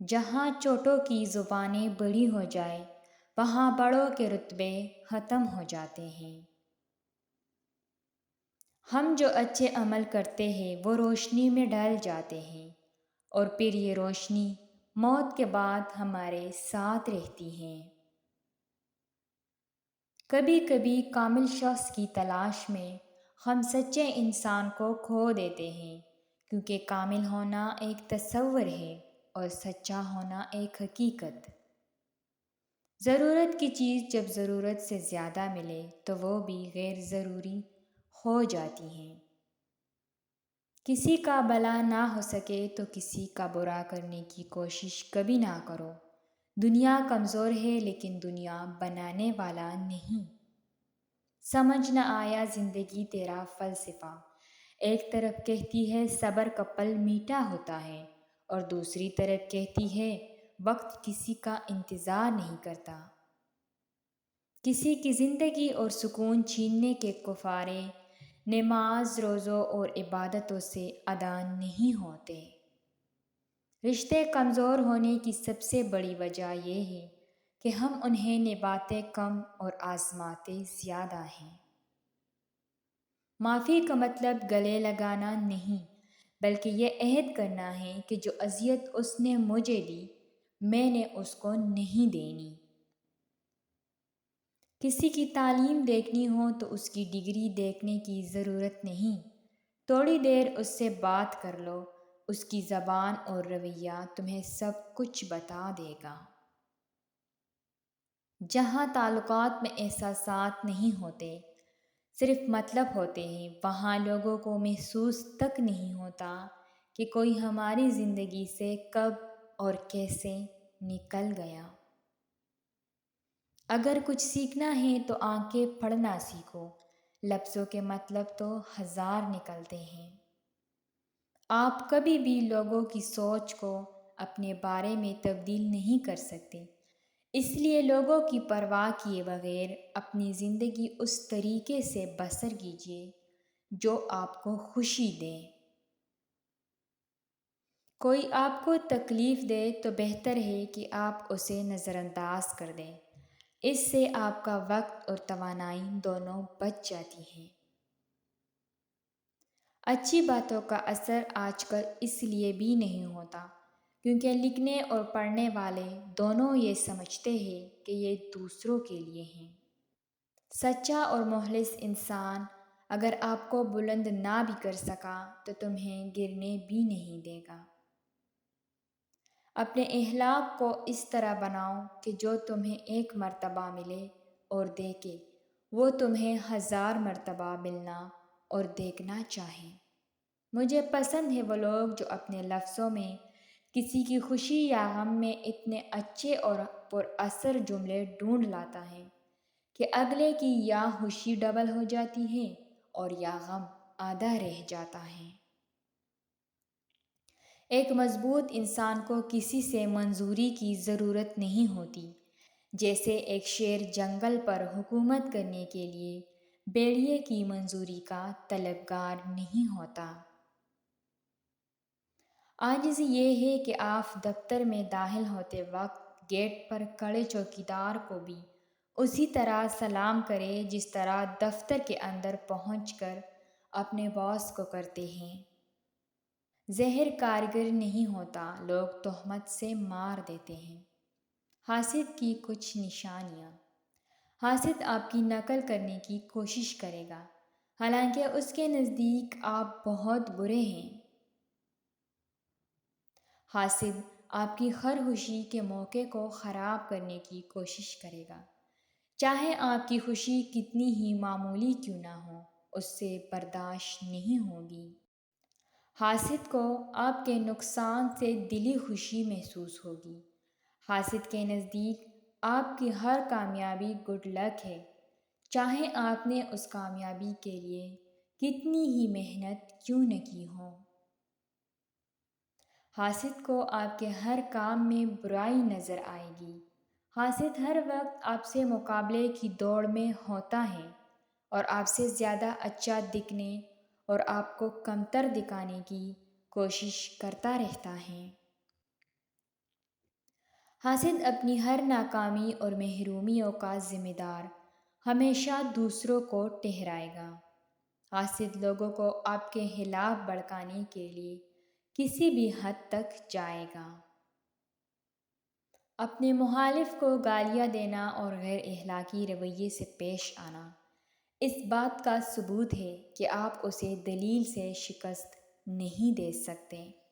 جہاں چھوٹوں کی زبانیں بڑی ہو جائے وہاں بڑوں کے رتبے ختم ہو جاتے ہیں۔ ہم جو اچھے عمل کرتے ہیں وہ روشنی میں ڈل جاتے ہیں اور پھر یہ روشنی موت کے بعد ہمارے ساتھ رہتی ہے۔ کبھی کبھی کامل شخص کی تلاش میں ہم سچے انسان کو کھو دیتے ہیں، کیونکہ کامل ہونا ایک تصور ہے اور سچا ہونا ایک حقیقت۔ ضرورت کی چیز جب ضرورت سے زیادہ ملے تو وہ بھی غیر ضروری ہو جاتی ہے۔ کسی کا بھلا نہ ہو سکے تو کسی کا برا کرنے کی کوشش کبھی نہ کرو۔ دنیا کمزور ہے لیکن دنیا بنانے والا نہیں۔ سمجھ نہ آیا زندگی تیرا فلسفہ، ایک طرف کہتی ہے صبر کا پھل میٹھا ہوتا ہے اور دوسری طرف کہتی ہے وقت کسی کا انتظار نہیں کرتا۔ کسی کی زندگی اور سکون چھیننے کے کفارے نماز، روزوں اور عبادتوں سے ادا نہیں ہوتے۔ رشتے کمزور ہونے کی سب سے بڑی وجہ یہ ہے کہ ہم انہیں نبھاتے کم اور آزماتے زیادہ ہیں۔ معافی کا مطلب گلے لگانا نہیں، بلکہ یہ عہد کرنا ہے کہ جو اذیت اس نے مجھے دی میں نے اس کو نہیں دینی۔ کسی کی تعلیم دیکھنی ہو تو اس کی ڈگری دیکھنے کی ضرورت نہیں، تھوڑی دیر اس سے بات کر لو، اس کی زبان اور رویہ تمہیں سب کچھ بتا دے گا۔ جہاں تعلقات میں احساسات نہیں ہوتے، صرف مطلب ہوتے ہیں، وہاں لوگوں کو محسوس تک نہیں ہوتا کہ کوئی ہماری زندگی سے کب اور کیسے نکل گیا۔ اگر کچھ سیکھنا ہے تو آنکھیں پڑھنا سیکھو، لفظوں کے مطلب تو ہزار نکلتے ہیں۔ آپ کبھی بھی لوگوں کی سوچ کو اپنے بارے میں تبدیل نہیں کر سکتے، اس لیے لوگوں کی پرواہ کیے بغیر اپنی زندگی اس طریقے سے بسر کیجیے جو آپ کو خوشی دے۔ کوئی آپ کو تکلیف دے تو بہتر ہے کہ آپ اسے نظر انداز کر دیں، اس سے آپ کا وقت اور توانائی دونوں بچ جاتی ہیں۔ اچھی باتوں کا اثر آج کل اس لیے بھی نہیں ہوتا کیونکہ لکھنے اور پڑھنے والے دونوں یہ سمجھتے ہیں کہ یہ دوسروں کے لیے ہیں۔ سچا اور مخلص انسان اگر آپ کو بلند نہ بھی کر سکا تو تمہیں گرنے بھی نہیں دے گا۔ اپنے اخلاق کو اس طرح بناؤ کہ جو تمہیں ایک مرتبہ ملے اور دیکھے وہ تمہیں ہزار مرتبہ ملنا اور دیکھنا چاہے۔ مجھے پسند ہے وہ لوگ جو اپنے لفظوں میں کسی کی خوشی یا غم میں اتنے اچھے اور پر اثر جملے ڈھونڈ لاتا ہے کہ اگلے کی یا خوشی ڈبل ہو جاتی ہے اور یا غم آدھا رہ جاتا ہے۔ ایک مضبوط انسان کو کسی سے منظوری کی ضرورت نہیں ہوتی، جیسے ایک شیر جنگل پر حکومت کرنے کے لیے بھیڑیے کی منظوری کا طلبگار نہیں ہوتا۔ عاجزی یہ ہے کہ آپ دفتر میں داخل ہوتے وقت گیٹ پر کھڑے چوکیدار کو بھی اسی طرح سلام کریں جس طرح دفتر کے اندر پہنچ کر اپنے باس کو کرتے ہیں۔ زہر کارگر نہیں ہوتا، لوگ تہمت سے مار دیتے ہیں۔ حاسد کی کچھ نشانیاں۔ حاسد آپ کی نقل کرنے کی کوشش کرے گا، حالانکہ اس کے نزدیک آپ بہت برے ہیں۔ حاسد آپ کی ہر خوشی کے موقع کو خراب کرنے کی کوشش کرے گا، چاہے آپ کی خوشی کتنی ہی معمولی کیوں نہ ہو، اس سے برداشت نہیں ہوگی۔ حاسد کو آپ کے نقصان سے دلی خوشی محسوس ہوگی۔ حاسد کے نزدیک آپ کی ہر کامیابی گڈ لک ہے، چاہے آپ نے اس کامیابی کے لیے کتنی ہی محنت کیوں نہ کی ہو۔ حاسد کو آپ کے ہر کام میں برائی نظر آئے گی۔ حاسد ہر وقت آپ سے مقابلے کی دوڑ میں ہوتا ہے اور آپ سے زیادہ اچھا دکھنے اور آپ کو کمتر دکھانے کی کوشش کرتا رہتا ہے۔ حاسد اپنی ہر ناکامی اور محرومیوں کا ذمہ دار ہمیشہ دوسروں کو ٹھہرائے گا۔ حاسد لوگوں کو آپ کے خلاف بھڑکانے کے لیے کسی بھی حد تک جائے گا۔ اپنے مخالف کو گالیاں دینا اور غیر اخلاقی رویے سے پیش آنا اس بات کا ثبوت ہے کہ آپ اسے دلیل سے شکست نہیں دے سکتے۔